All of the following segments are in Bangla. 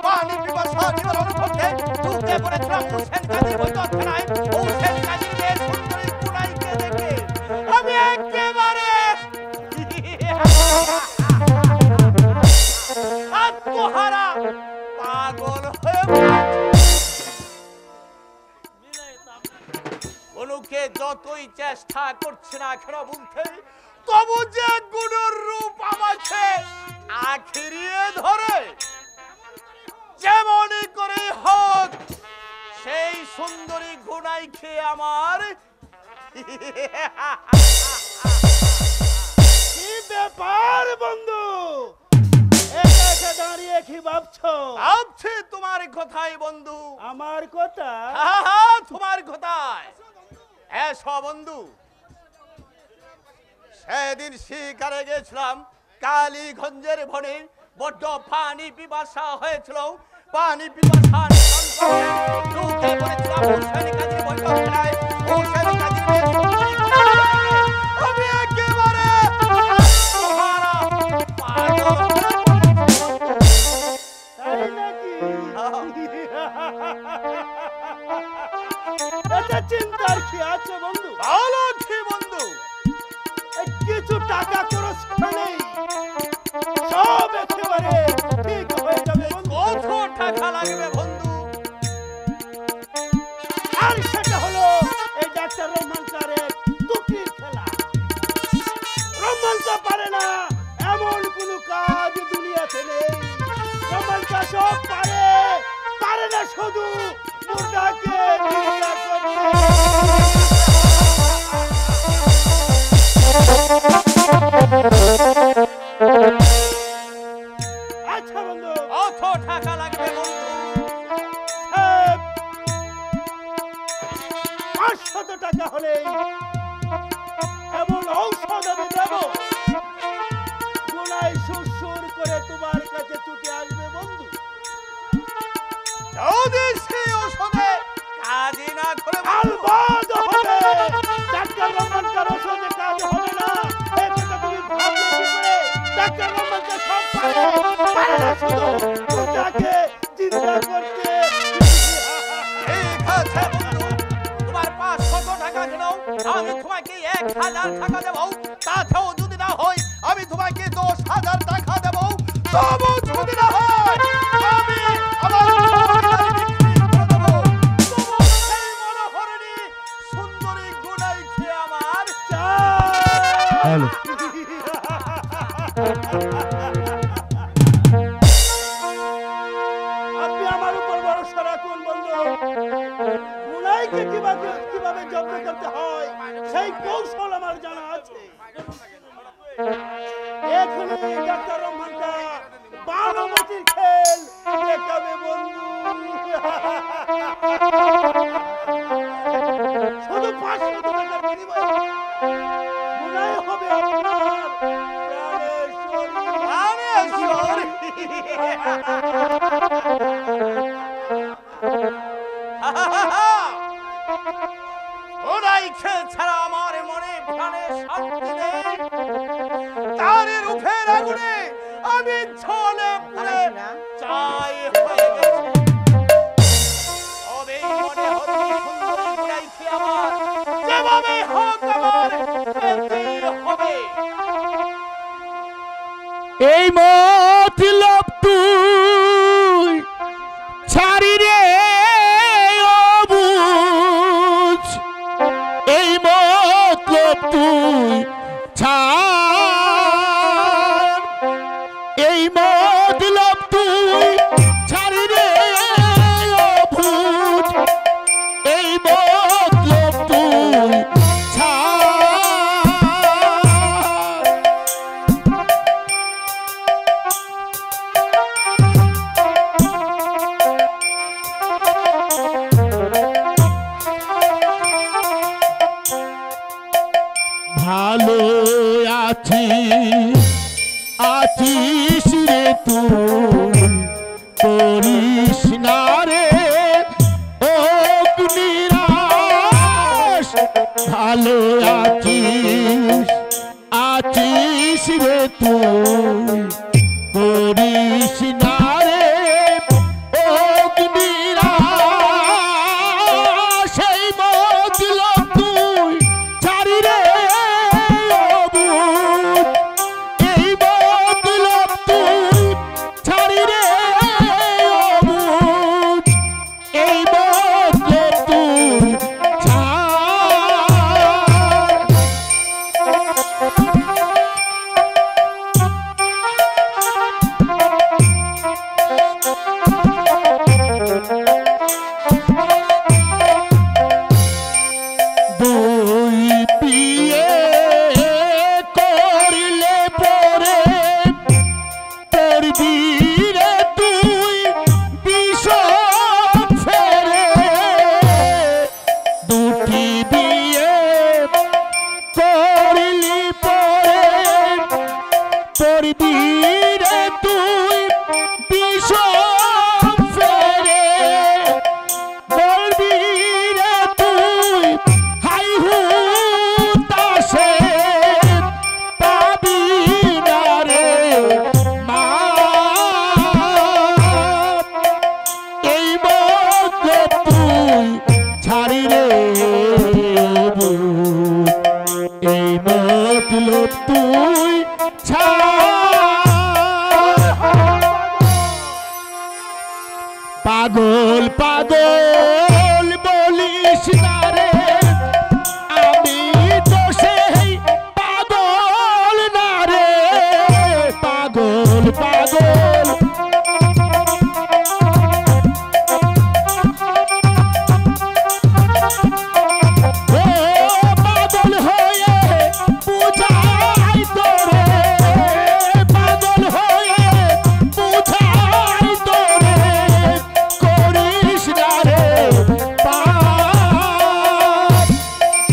পানি পিপাসা নিবারণ করতে ঢুকে পড়েছিলাম হোসেন কাজীর বৈঠকখানায়। হোসেন কাজীর মেয়ে সুন্দরী গুনাইকে দেখে আমি একেবারে আত্মহারা পাগল হয়ে অনুকে যতই চেষ্টা করছে না কেন বলতে, তবু যে গুণের রূপ আমাকে আঁকড়িয়ে ধরে, যেমনই করে হোক সেই সুন্দরী গুনাইকে আমার কি ব্যাপার বন্ধু, একা একা দাঁড়িয়ে কি ভাবছো? ভাবছি তোমার কথাই বন্ধু। আমার কথা? তোমার কথাই। এসো বন্ধু, সেদিন শিকারে গেছিলাম কালীগঞ্জের বনে, বড্ড পানি পিপাসা হয়েছিল। পানি পিপাসা ঢুকে পড়েছিলাম হোসেন কাজীর বৈঠকখানায়। হোসেন কাজীর মেয়ে সুন্দরী গুনাইকে আমি একেবারে আত্মহারা পাগল হয়ে তাই নাকি? এটা চিন্তার কি আছে বন্ধু? ভালো কি বন্ধু? কিছু টাকা খরচ নেই, সব একেবারে ঠিক হয়ে যাবে বন্ধু। কত টাকা লাগবে বন্ধু? আর সেটা হলো এই ডাক্তার রহমান স্যারের তুকির খেলা। রহমান স্যার পারে না এমন কোন কাজ দুনিয়াতে নেই। রহমান স্যার সব পারে, পারে না শুধু মুর্দাকে জিন্দা করতে। আচ্ছা বন্ধু, কত টাকা লাগবে বন্ধু? 500 টাকা হলেই এমন ঔষধ আমি দেব, গুনাই সুর করে তোমার কাছে ছুটে আসবে বন্ধু। যদি সেই ওষুধে কাজই না করে আলবাদ হবে। ডাক্তার রহমান স্যার ওষুধে কাজ হবে না, এই কথা তুমি ভাবলে কি করে? ডাক্তার রহমান স্যার সব পারে, পারে না শুধু মুর্দাকে জিন্দা করতে। ঠিক আছে বন্ধু, তোমার 500 টাকা দিল, আমি তোমাকে 1000 টাকা দেব। তাতেও যদি না হয় আমি তোমাকে 10,000 টাকা দেব। তবু যদি না হয় আমি আমার সুন্দরী গুনাইকে আমার হ্যালো, আপনি আমার উপর ভরসা রাখুন বন্ধু। গুনাইকে কিভাবে জব্দ করতে হয় সেই কৌশল আমার জানা আছে। এখনই ডাক্তার রহমানটা বানমতির খেল দেখাবে বন্ধু। শুধু 500 টাকার বিনিময়ে গুনাই হবে আপনার প্রাণেশ্বরী। গুনাইকে ছাড়া আমার মনে প্রাণে শান্তি নেই। তার রূপের আগুনে আমি ঝলে পুড়ে চাই হয়ে গেছি। তবেই মনে হবে সুন্দরী গুনাইকে আমার যেভাবে হোক আমার পেতেই হবে। এই মতলব তুই ছাড়ি রে অবুঝ, এই মতলব তুই ছাড়, এই মতলব তুই ছাড়ি রে অবুঝ, এই মতলব তুই ছাড়। ভালো আছিস রে তুই, করিস না রে অগ্নিরাস। ভালো আছিস রে তুই, করিস না রে পাগল পাগল বলিস না রে, আমি তো সেই পাগল না রে, পাগল পাগল। ও পাগল হয়ে বুঝাই তোরে, পাগল হয়ে বুঝাই তোরে, করিস না রে পাপ,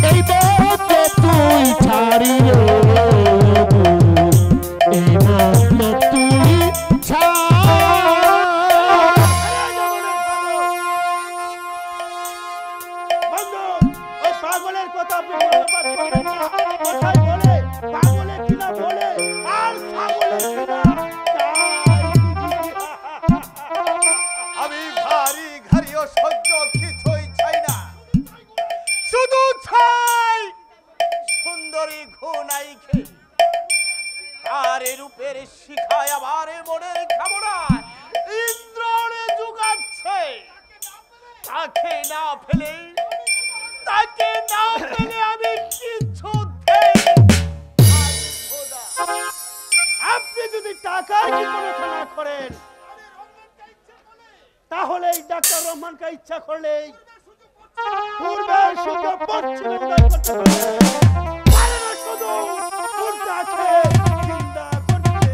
এই মত তুই ছাড়ি রে, এই মত তুই ছাড়। বন্ধু, ওই পাগলের কথা আপনি বলতে পারবেন না। কথায় বলে পাগলে কিনা বলে আর ছাগলে কিনা তাই। আমি ভারী ঘাড়িও সহ্য কিছুই চাই না, শুধু চাই সুন্দরী ঘুনাইকে, তার রূপের শিখায় আমার মনের কামনা ইন্দ্রনে যুগাচ্ছে। তাকে না ফেলে আমি কিছুতেই খোদা। আপনি যদি টাকার বিপরীত না করেন তাহলে এই ডাক্তার রহমানকে ইচ্ছা করলেই পূর্বের সূর্য পশ্চিমে উদয় করতে পারে। পারে না শুধু সূর্যকে চিন্তা করতে।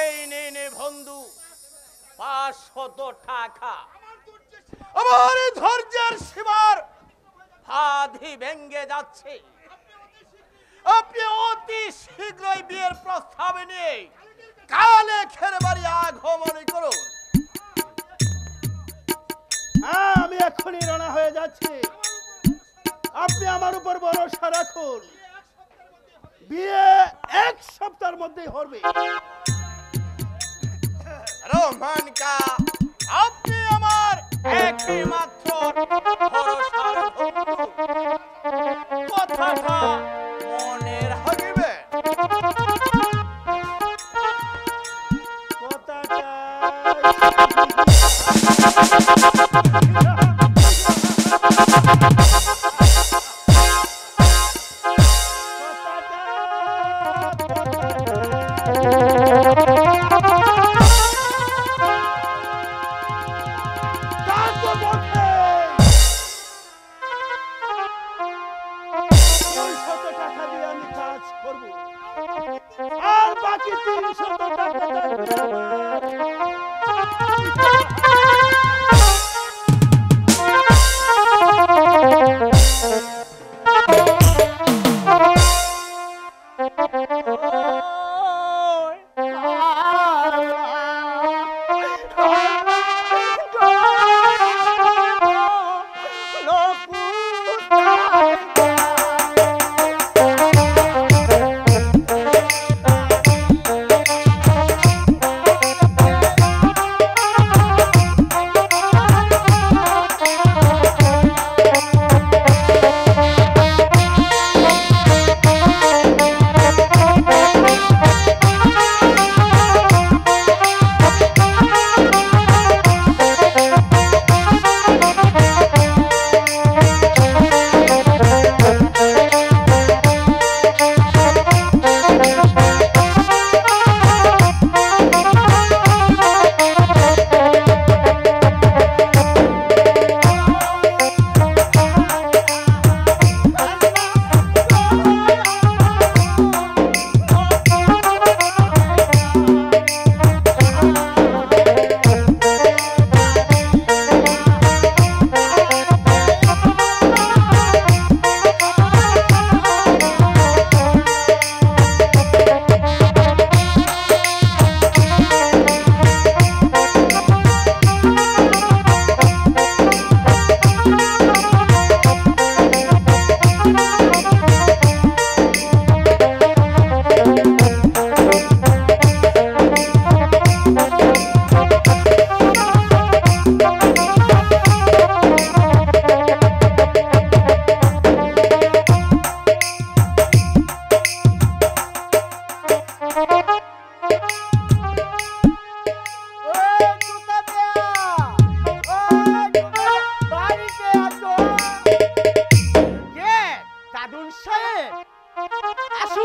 এই নে বন্ধু 500 টাকা। আমার ধৈর্যের সীমার হাদি ভেঙে যাচ্ছে। আপনি অতি শীঘ্রই বিয়ের প্রস্তাব নিয়ে কালে খের বাড়ি আগমন করুন। হ্যাঁ, আমি এখনই রওনা হয়ে যাচ্ছি। আপনি আমার উপর ভরসা রাখুন, বিয়ে 1 সপ্তাহের মধ্যেই হবে। রহমান কা, আপনি আমার একমাত্র ভরসার বন্ধু। কথাটা মনে রাখবে। টাকা দিয়ে আমি কাজ করব, আর বাকি 300 টাকা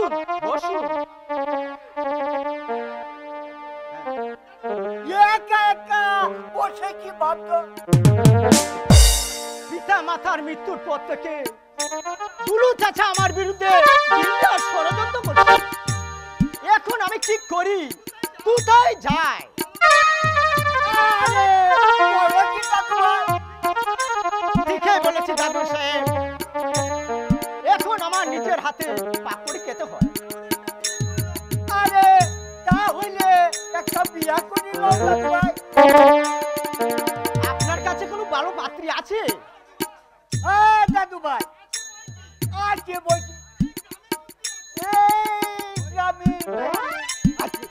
বসুন বসুন। একা একা বসে কি ভাবছো? পিতা মাতার মৃত্যুর পর থেকে দুলু চাচা আমার বিরুদ্ধে বিরাট ষড়যন্ত্র করছে। এখন আমি কি করি, কোথায় যাই? বলো কি দাদুভাই? ঠিকই বলেছি দাদু সাহেব, এখন আমার নিজের হাতে পাকড়ি খেতে হয়। আরে তাহলে একটা বিয়া করে নাও দাদুভাই। আপনার কাছে কোনো ভালো পাত্রী আছে? হ্যাঁ দাদুভাই আছে বলছি, এই গ্রামে আছে।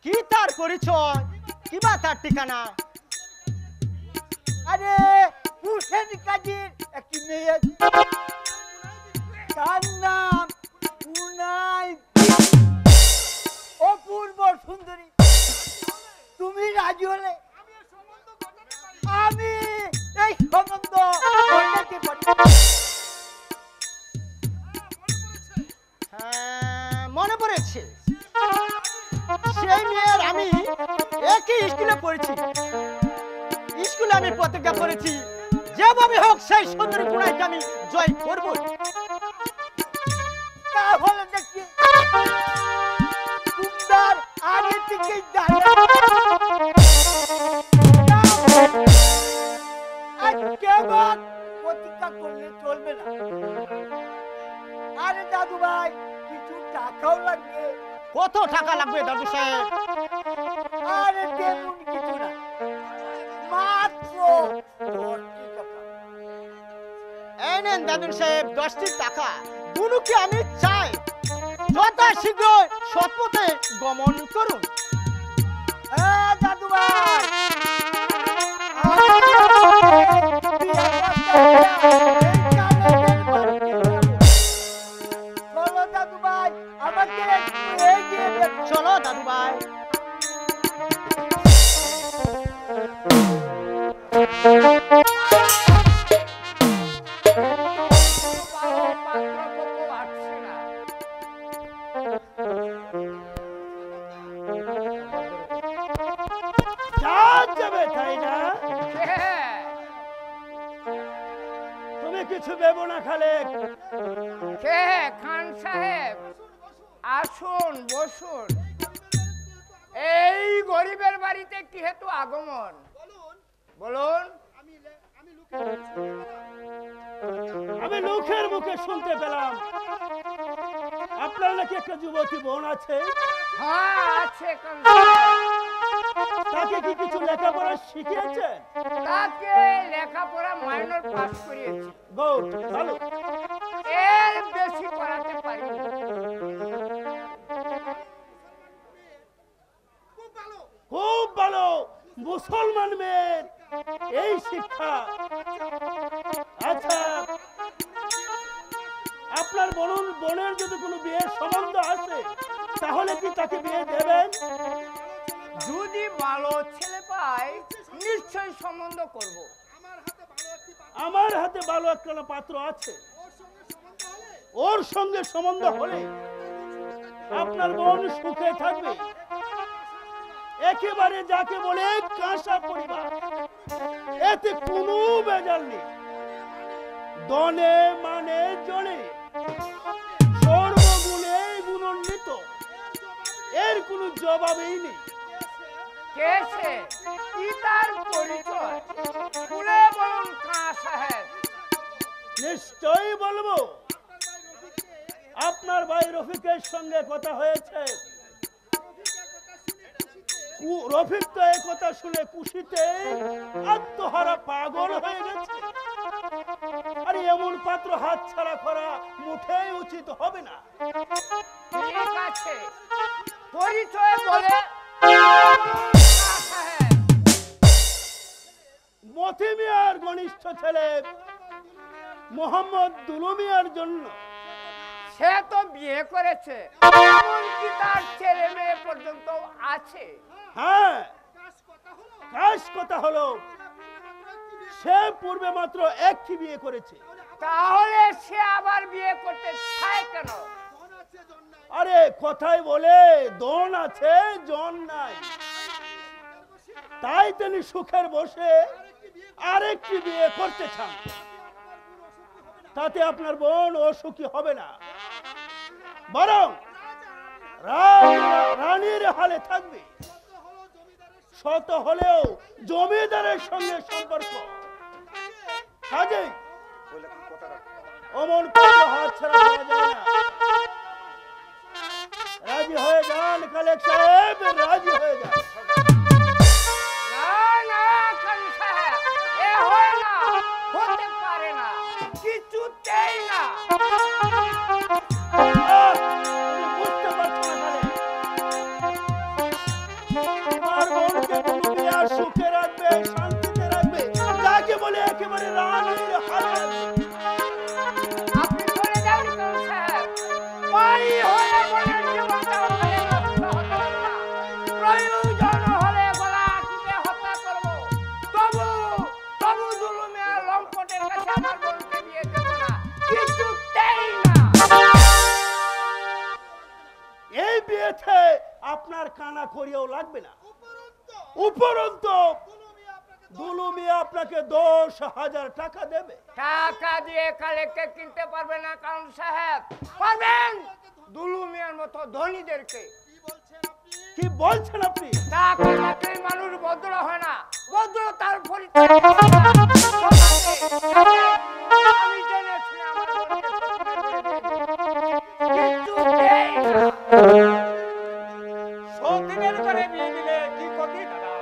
কি তার পরিচয়, কিবা তার ঠিকানা? আরে হুসেন কাজীর একটি মেয়ে আছে। তার নাম উনাই, অপূর্ব সুন্দরী। তুমি রাজি হলে আমি এই সম্বন্ধ ঘটাতে পারি। হ্যাঁ, মনে পড়েছে, সেই মেয়ের আমি একই স্কুলে পড়েছি। স্কুলে আমি প্রতিজ্ঞা করেছি যেভাবে হোক সেই সুন্দরী গুণাইকে আমি জয় করব। তাহলে দেখি সুন্দর আগে থেকে প্রতিজ্ঞা করলে চলবে না। আরে দাদু ভাই কিছু টাকাও লাগবে। কত টাকা লাগবে দাদু সাহেব? আরে তেমন কিছু না, মাত্র 10টি টাকা। এই নেন দাদু সাহেব 10টি টাকা। দুনুকে আমি চাই যথা শীঘ্র সৎপথে গমন করুন। হ্যাঁ দাদু ভাই চলো দাদু ভাই, আমাকে এগিয়ে দেখো। চলো দাদু ভাই। যাবে তাই না? তুমি কিছু ভেবো না খালেক। কে খান সাহেব? আসুন বসুন। এই গরিবের বাড়িতে কি হেতু আগমন বলুন? আমি লোকের মুখে শুনতে পেলাম আপনার নাকি একটা যুবতী বোন আছে। হ্যাঁ আছে খান সাহেব। তাকে কি কিছু লেখাপড়া শিখিয়েছেন? তাকে লেখাপড়া মাইনর পাস করিয়েছি। গুড, ভালো। এর বেশি করাতে পারি। খুব ভালো। মুসলমান মেয়ের এই শিক্ষা। আচ্ছা, আপনার বোনের যদি কোনো বিয়ের সম্বন্ধ আসে তাহলে কি তাকে বিয়ে দেবেন? যদি ভালো ছেলে পাই নিশ্চয়ই সম্বন্ধ করব। আমার হাতে ভালো একটা পাত্র আছে, ওর সঙ্গে সম্বন্ধ হলে আপনার বোন সুখে থাকবে। একেবারে যাকে বলে কাঁসা পরিবার, এতে কোনো বেজাল নেই। দনে মানে জনে সর্বগুণে গুণান্বিত, এর কোনো জবাবই নেই। কে সে? কি তার পরিচয়? খুলে বলুন খাঁ সাহেব। নিশ্চয়ই বলবো। আপনার ভাই রফিকের সঙ্গে কথা হয়েছে। রফিক তো এই কথা শুনে খুশিতে আত্মহারা পাগল হয়ে গেছে। আরে এমন পাত্র হাত ছাড়া করা মোটেই উচিত হবে না। ঠিক আছে, পরিচয় বলে মতি মিয়ার ঘনিষ্ঠ ছেলে মোহাম্মদ দুলু মিয়ার জন্য। সে তো বিয়ে করেছে, এমনকি তার ছেলে মেয়ে পর্যন্ত আছে। হ্যাঁ, কাজ কথা হলো সে পূর্বে মাত্র একটি বিয়ে করেছে। তাহলে সে আবার বিয়ে করতে চায় কেন? আরে কথাই বলে দন আছে জন নাই, তাই তিনি সুখের বসে আরেকটি বিয়ে করতে চান। তাতে আপনার বোন অসুখী হবে না, বরং রানীর হালে থাকবে। শত হলেও জমিদারের সঙ্গে সম্পর্ক, কাজেই অমন হাত ছাড়া করা যায় না। রাজি হয়ে যান কালেক সাহেব, রাজি হয়ে যান। না না কাজী সাহেব, এ হয় না, হতে পারে না, কিছুতেই না। তুমি বুঝতে পারছো না তোমার বোনকে তুমি বিয়ার সুখে রাখবে, শান্তিতে রাখবে, যাকে বলে একেবারে রানীর হালে রাখবে। আপনি চলে যান কাজী সাহেব, মাই হয়ে বলেন জীবনটা ওখানে নষ্ট হতে দেব না। প্রয়োজন হলে গলা টিপে হত্যা করবো, তবু জুলুমের লম্পটের কাছে আমার বোনকে বিয়ে দেব না, কিছুতেই না। এই বিয়েতে আপনার কানা করিয়াও লাগবে না, উপরন্তু দুলু মিয়া আপনাকে 10,000 টাকা দেবে। টাকা দিয়ে কালেক্টর কিনতে পারবে না কাউন সাহেব, পারবেন দুলু মিয়ার মতো ধনীদেরকে। কি বলছেন আপনি? টাকা থাকলে মানুষ ভদ্র হয় না, ভদ্র তার পরিচয়। আমি জেনে শুনে আমার কিছুতেই না। সতীনের ঘরে বিয়ে দিলে কি ক্ষতি দাদা?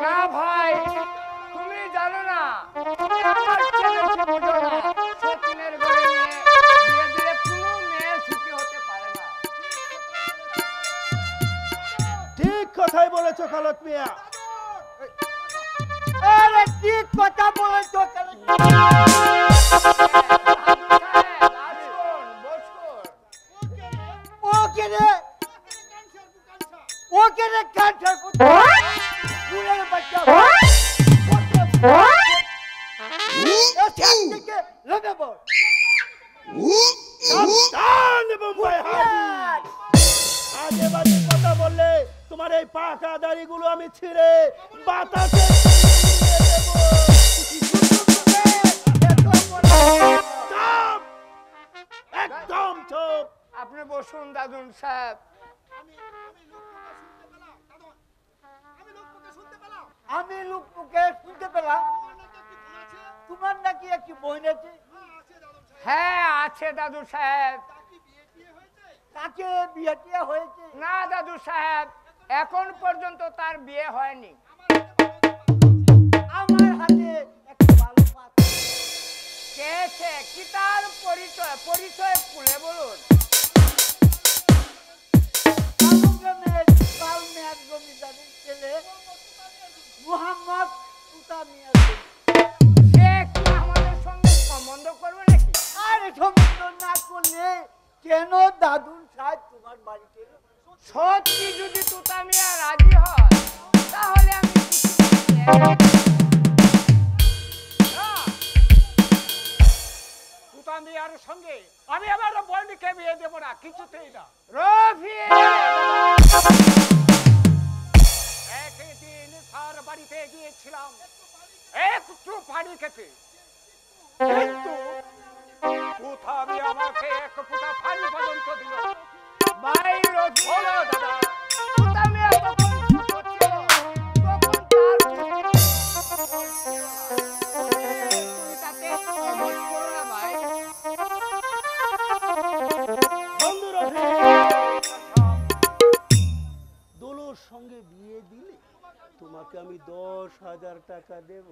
না ভাই, তুমি জানো না, আমার ছেলে বুঝো না, সতীনের ঘরে নিয়ে বিয়ে দিলে কোনো মেয়ে সুখী হতে পারে না। ঠিক কথাই বলেছো খালক মিয়া। আরে ঠিক কথা বলেছো কালেক। আসুন, বসুন। ওকে রে ক্যান্সার করতে ফুলের বাচ্চা থেকে লেগে বল। সাবধান বোম্বাই হাজি, আজে বাজে কথা বললে তোমার এই পাকা দাড়িগুলো আমি ছিঁড়ে বাতাসে উড়িয়ে দেবো। চুপ! একদম চুপ। আপনি বসুন দাদুন সাহেব। আমি লোক মুখে শুনতে পেলাম তোমার নাকি একটি বোন আছে। হ্যাঁ আছে দাদু সাহেব। তাকে বিয়ে টিয়ে হয়েছে? না দাদু সাহেব, এখন পর্যন্ত তার বিয়ে হয়নি। আমার হাতে একটা ভালো পাত্র। কে কি তার পরিচয় খুলে বলুন। গ্রামের জমিদারের ছেলে মুহাম্মদ তুতা মিয়া। সে কি আমাদের সঙ্গে সম্বন্ধ করবে নাকি? আরে সম্বন্ধ না করলে কেন দাদুর সাহেব তোমার বাড়িতে? সত্যি যদি তুতা মিয়া রাজি হয় তাহলে আমি তুতা মিয়ার সঙ্গে আমি আমার বোনকে বিয়ে দেব না, কিছুতেই না। রফি একদিন স্যার বাড়িতে গিয়েছিলাম, একটু পানি খেতে, কিন্তু তুতা মিয়া আমাকে এক ফোঁটা পানি পর্যন্ত দিল না। ভাই রফি, বলো দাদা, তুতা মিয়া তখন ছোট ছিল, তখন তার তুমি তাকে অবশ করো না ভাই। বন্ধু রফি, দুলুর সঙ্গে বিয়ে দিলে তোমাকে আমি 10,000 টাকা দেব।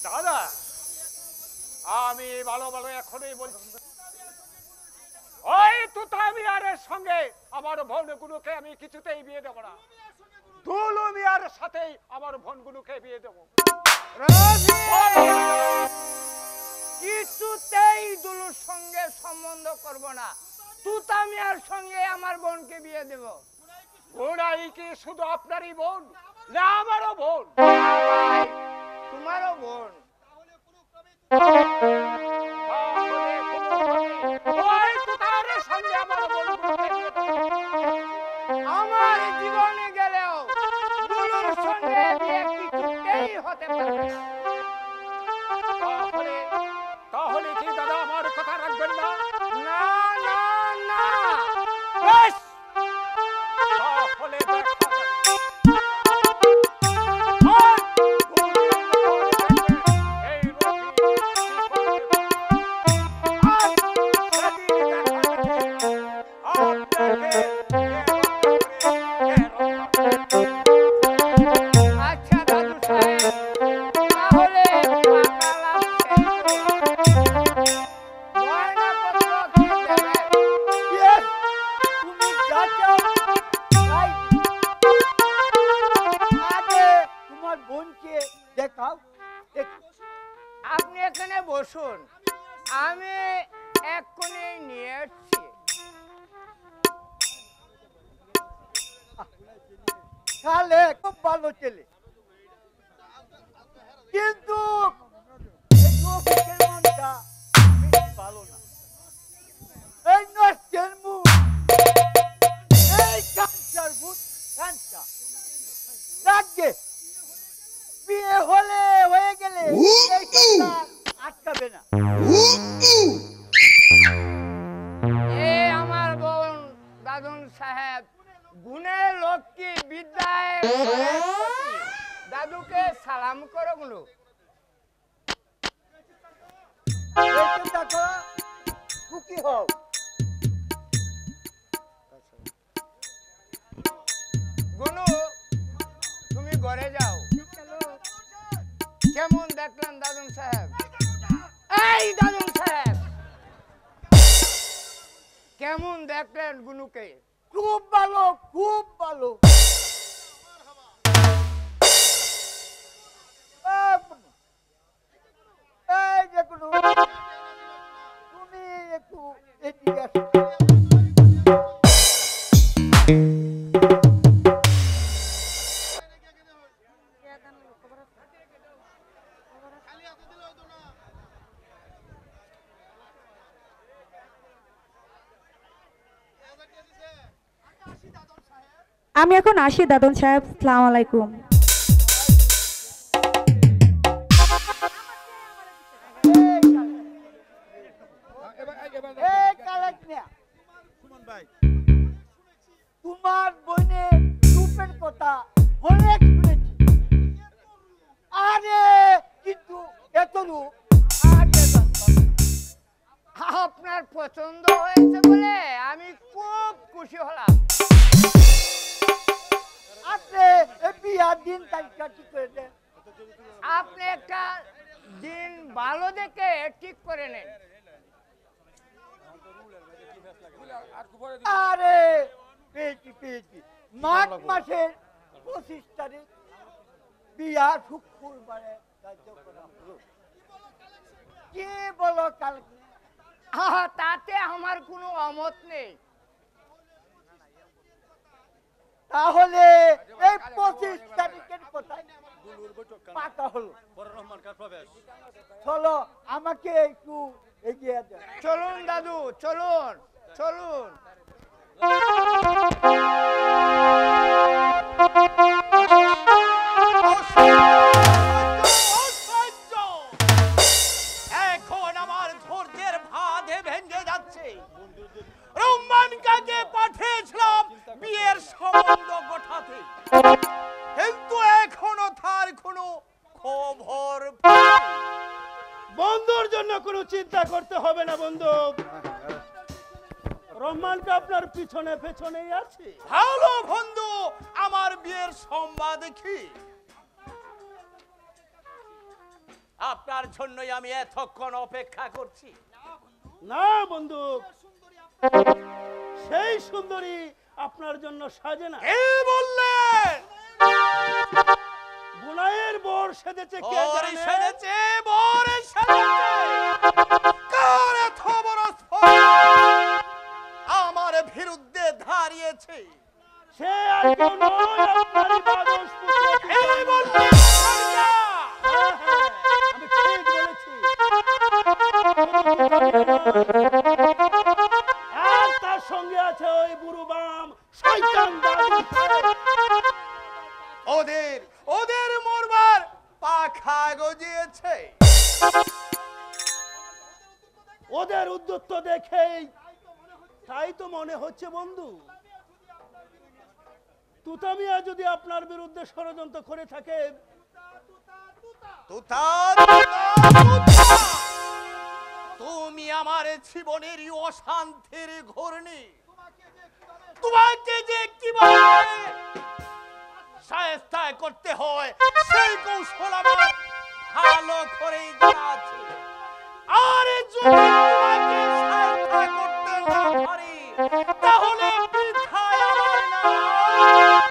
দাদা আমি ভালো ভালো এখনই বলছি, ওই তুতা মিয়ারের সঙ্গে আমার বোনগুলোকে আমি কিছুতেই বিয়ে দেব না। দুলু মিয়ার সাথেই আমার বোনগুলোকে বিয়ে দেব। রফি, কিছুতেই দুলুর সঙ্গে সম্বন্ধ করব না, তুতা মিয়ার সঙ্গে আমার বোনকে বিয়ে দেব। ওরাই কি শুধু আপনারই বোন, না আমারও বোন? ভাই, তোমারও বোন। তাহলে ওই তার সঙ্গে আমার বন্ধুকে নিয়ে আমার জীবনে গেলেও গুরুর সঙ্গে বিয়ে কিছুতেই হতে পারবে না। তাহলে কি দাদা আমার কথা রাখবেন না? না না না, বেশ তাহলে দেখা যাবে। এই রফি আচ্ছা দাদু সাহেব, তাহলে পাকালাম ময়নাপত্র কি দেবেন? Yes, তুমি যা চাও তাই দিও। আগে তোমার বোনকে দেখাও। আপনি এখানে বসুন, আমি এক্ষুনি নিয়ে এসছি। তাহলে খুব ভালো ছেলে, কিন্তু এই রফিকের মনটা বেশি ভালো না। এই নষ্টের মুখ, এই কাঞ্চার ভূত কাঞ্চা রাখবে। বিয়ে হলে হয়ে গেলে এই সংসার আটকাবে না। এ আমার বোন দাদুন সাহেব গুণে লক্ষ্মী বিদ্যায় সরস্বতী। দাদুকে সালাম করো গুলো। দেখতে দেখো সুখী হও। গুনু, তুমি ঘরে যাও। কেমন দেখলেন দাদুন সাহেব? এই দাদুন সাহেব, কেমন দেখলেন গুনুকে? খুব ভালো, খুব ভালো। এই দেখুন, তুমি একটু এদিকে আসো। আমি এখন আসি দাদন সাহেব, আসসালামু আলাইকুম। এই কালাকনিয়া, তোমার বোনের রূপের কথা অনেক শুনেছি। আরে কিন্তু এত রূপ আগে জানতাম না। আপনার পছন্দ হয়েছে বলে আমি খুব খুশি হলাম। আপনি এই বিয়ার দিন তারিখটা ঠিক করে দেন। আপনি একটা দিন ভালো দেখে ঠিক করে নেন। আরে পেয়েছি পেয়েছি, মাঘ মাসের 25 তারিখ বিয়া শুক্রবারে ধার্য করা হলো। কি বলো কালকে? তাতে আমার কোনো অমত নেই। তাহলে এই 25 তারিখের কথাই পাকা হলো। চলো আমাকে একটু এগিয়ে দেন। চলুন দাদু, চলুন চলুন। এখন আমার ধৈর্যের বাঁধে ভেঙে যাচ্ছে। রহমান কাকে পাঠিয়েছিলাম বিয়ের সম্বন্ধ গোঠাতে, কিন্তু এখনো তার কোনো খবর পাইনি। বন্ধুর জন্য কোনো চিন্তা করতে হবে না বন্ধু, রহমানটা আপনার পিছনে পেছনেই আছে। ভালো বন্ধু, আমার বিয়ের সংবাদ কি? আপনার জন্যই আমি এতক্ষণ অপেক্ষা করছি। না বন্ধু, সেই সুন্দরী আপনার জন্য সাজে না। কে বললেন? গুনায়ের বর সেজেছে কে বর জানে? সেজেছে, বর সেজেছে। কার এত বড় স্পর্ধা আমার বিরুদ্ধে দাঁড়িয়েছে? সে আর কেউ নয়, আপনারই বাদশ পুত্র। কে বললেন? হ্যাঁ, হ্যাঁ, আমি ঠিক বলেছি। বুঝিয়েছে। ওদের উদ্যত্ত দেখেই তাই তো মনে হচ্ছে বন্ধু, তুতা মিয়া যদি আপনার বিরুদ্ধে ষড়যন্ত্র করে থাকে, তুতা, তুতা, তুতা! তুমি আমার জীবনের অশান্তির ঘূর্ণি, তোমাকে যে কিভাবে শায়েস্তা করতে হয় সেই কৌশল আমার ভালো করেই জানা আছে। আর যদি তোমাকে শায়েস্তা করতে না পারি তাহলে বৃথায় আমার নাম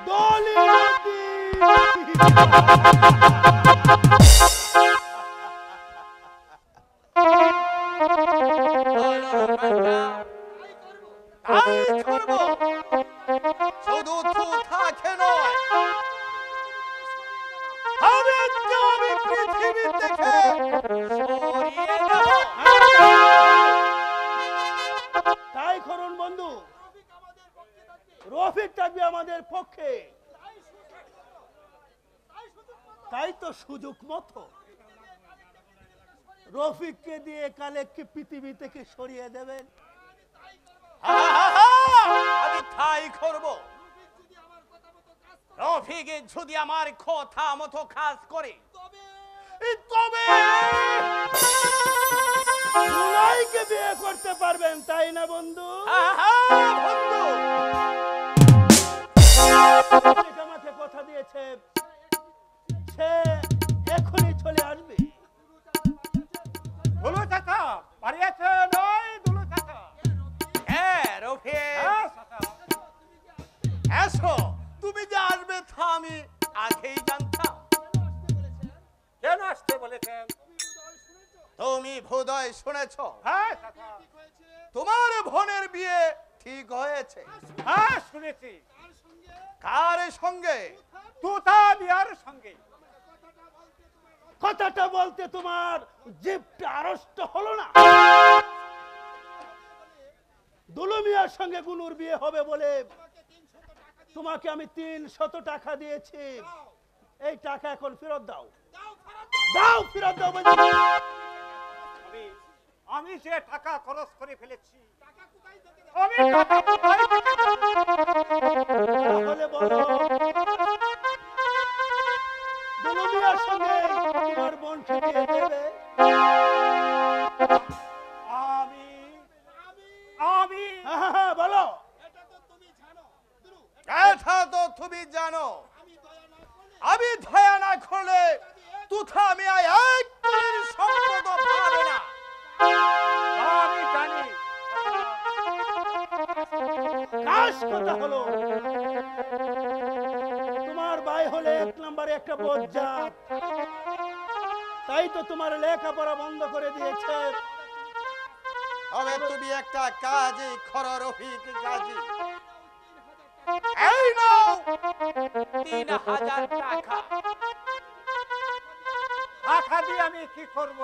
দলিলতি। তাই করব। শুধু তুতাকে নয়, আমি পৃথিবী থেকে সরিয়ে দেব। তাই করুন বন্ধু, রফিক থাকবে আমাদের পক্ষে। তাই তো সুযোগ মতো রফিককে দিয়ে কালেককে পৃথিবী থেকে সরিয়ে দেবেন। আমি তাই করব। রফিক যদি আমার কথা মতো কাজ করে তবে দুলাইকে বিয়ে করতে পারবেন, তাই না বন্ধু? বন্ধু, রফিক আমাকে কথা দিয়েছে, সে এখনই চলে আসবে। দুলু চাচা বাড়ি আছে নয়? দুলু চাচা, হ্যাঁ রফিক, হ্যাঁ চাচা। এসো। তুমি যে আসবে তা আমি আগেই জানতাম। কেন আসতে বলেছেন? তুমি বোধহয় শুনেছ হ্যাঁ চাচা, তোমার বোনের বিয়ে ঠিক হয়েছে। হ্যাঁ শুনেছি। কার সঙ্গে? তুতা বিয়ার সঙ্গে। কথাটা বলতে তোমার জিভটা আড়ষ্ট হলো না? দুলু মিয়ার সঙ্গে গুনুর বিয়ে হবে বলে তোমাকে আমি 300 টাকা দিয়েছি। এই টাকা এখন ফেরত দাও। দাও, ফেরত দাও বলছি। আমি যে টাকা খরচ করে ফেলেছি, আমি টাকা কোথায় থেকে দেব? তাহলে বলো, দুলু মিয়ার সঙ্গে তোমার বোনকে বিয়ে দেবে? আমি আমি হ্যাঁ, বলো। এটা তো তুমি জানো। আমি দয়া না করলে তুথা আমি এক সম্পদ পাবে না। আমি জানি। কাজ কথা হলো, তোমার ভাই হলে 1 নম্বরে একটা বজ্জাত, তাই তো তোমার লেখাপড়া বন্ধ করে দিয়েছে। তবে তুমি একটা কাজই করো রফিক কাজী। এই নাও 3000 টাকা। টাকা দিয়ে আমি কি করব?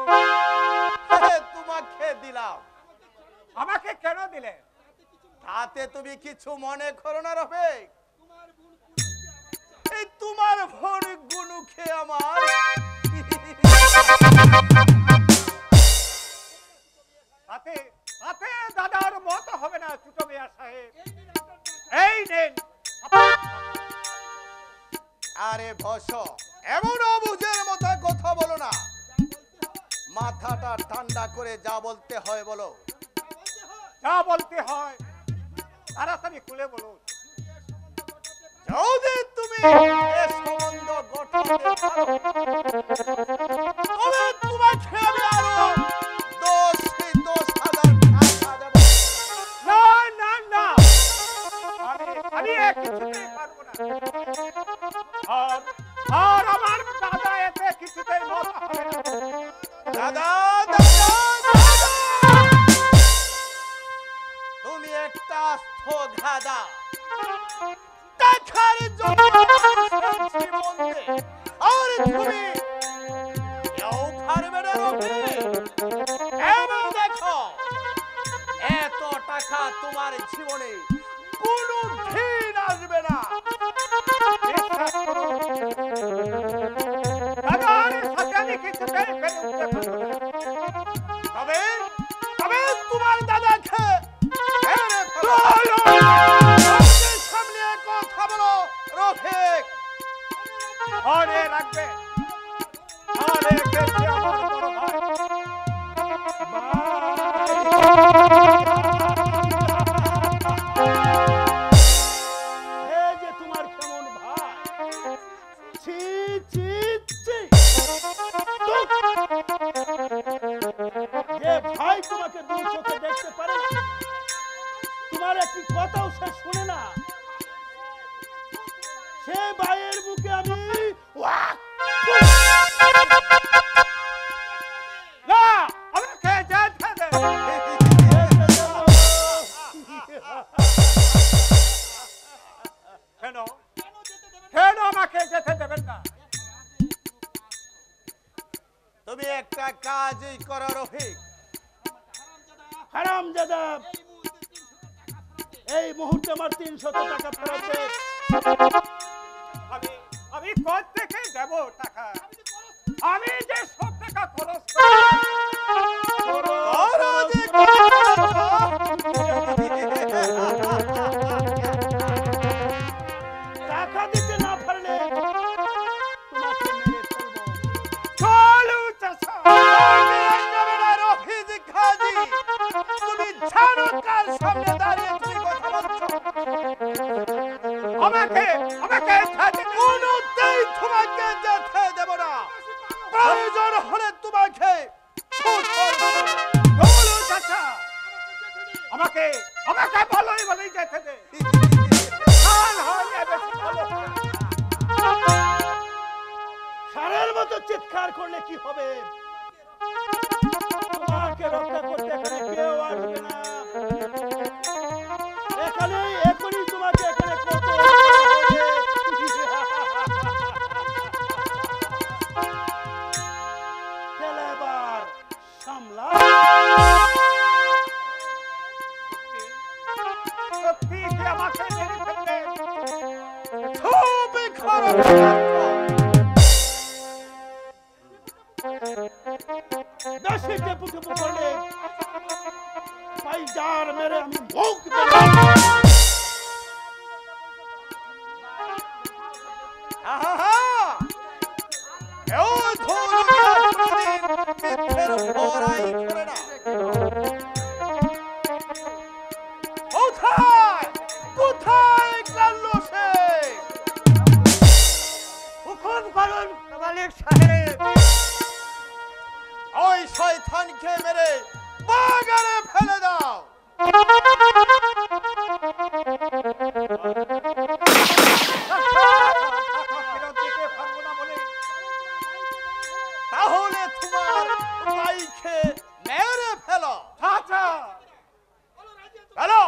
তোমাকে দিলাম। আমাকে কেন দিলে? তাতে তুমি কিছু মনে করো না রফিক। এই তোমার ভোর গুনুকে আমার তাতে তাতে দাদার মত হবে না ছোট মিয়া সাহেব। এই নেন। আরে বস, এমন অবুঝের মতো কথা বলো না। মাথাটা ঠান্ডা করে যা বলতে হয় বলো। যা বলতে হয় তাড়াতাড়ি খুলে বলুন। যদি তুমি এ সম্বন্ধ গঠনে পারো তবে তোমাকে আমি আরো 10,000 টাকা দেব। না না না, আমি কিছুতেই পারবো না। আর আমার দাদা এতে কিছুতেই মত হবে না। দাদা, দাদা, দাদা! তুমি একটা গাদা। টাকার জন্য জীবন দে। আর তুমি কেউ পারবে না রফিক। এবার দেখো, এত টাকা তোমার জীবনে কোনো দিন আসবে না। বিশ্বাস করুন, দাদার সাথে আমি কিছুতেই ফেলে উঠতে পারবো না। তবে তবে তোমার দাদাকে মেরে ফেলো। সামনে কথা বলো রফিক। মনে রাখবে আরে কেছে আমার বড় ভাই। এই যে তোমার কেমন ভাই, ছি ছি ছি। চুপ! যে ভাই তোমাকে দুই চোখে দেখতে পারে না, তোমার একটি কথাও সে শুনে না, সে ভাইয়ের মুখে আমি ওয়াক! না আমাকে যেতে দে। কেন কেন আমাকে যেতে দেবেন না? তুমি একটা কাজই করো রফিক। হারামজাদা, এই মুহূর্তে আমার 300 টাকা ফেরত দে। আমি আমি কোত্থেকে দেব টাকা? আমি যে সব টাকা খরচ করো যে টাকা দিতে না পারলে তোমাকে মেরে ফেলবো। চলু চাচা। রফিক খাজি, তুমি জানো কার সামনে দাঁড়িয়ে তুমি কথা বলছো? আমাকে আমাকে যেতে দিন। কোনোতেই তোমাকে যেতে দেব না। প্রয়োজন হলে তোমাকে চলু চাচা। আমাকে আমাকে ভালোই ভালোই যেতে দে। হাল হয়ে বেশি ভালো না। সারের মতো চিৎকার করলে কি হবে? তোমাকে রক্ষা করতে এখানে কেউ আসবে না। এখানে এখনই তোমাকে এখানে কত এবার সামলা। সত্যি কি আমাকে মেরে ফেলবে? খুবই খারাপ। বেশি টেপু করলে পাইজার মেরে আমি মুখ আহা! এও ধরুনিয়া কোনদিন মিথ্যের ভরাই করে না। কোথায় কোথায় গেল সে? হুকুম করুন মালিক সাহেব। ওই শয়তানকে মেরে বাগানে ফেলে দাও। ফেরত দিতে পারবো না বলে তাহলে তোমার ভাইকে মেরে ফেলো। চাচা হ্যালো,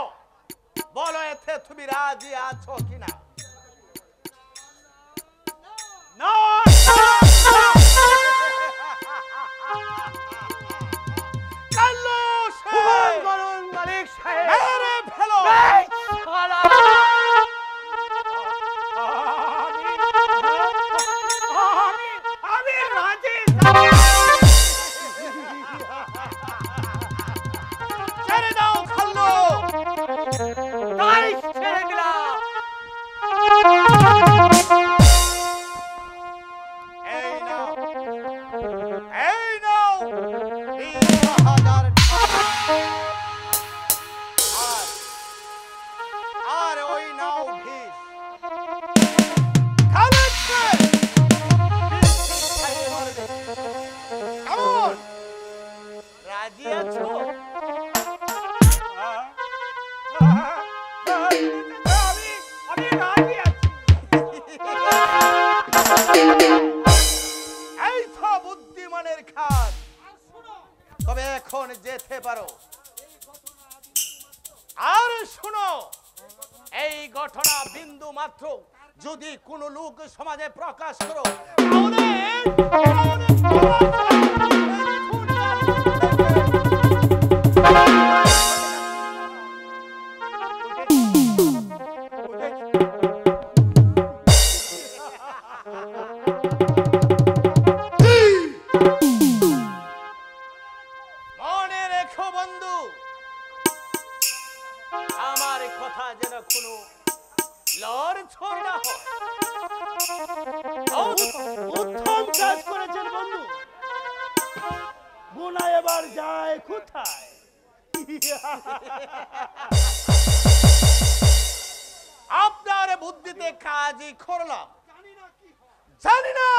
বলো এতে তুমি রাজি আছো কিনা? না কালো সে হুকুম করুন মালিক সাহেব। মেরে ফেলো। এই শালা! আমি রাজি। ছেড়ে দাও খাল্লো। তাই ছেড়ে দিলাম। এই নাও, এই নাও 20,000 টাকা। আর ওই নাও ভিস। খালেদকে ভিস খাইয়ে মারবে। কেমন? রাজি আছো? আমি রাজি আছি। এই তো বুদ্ধিমানের খাত। তবে এখন যেতে পারো। আর শুনো, এই ঘটনা বিন্দু মাত্র যদি কোনো লোক সমাজে প্রকাশ করো তাহলে কথা যেন কোনো লড় ছড় না হয়। উত্তম কাজ করেছেন বন্ধু। গুনা এবার যায় কোথায়? আপনার বুদ্ধিতে কাজই করলাম, জানি না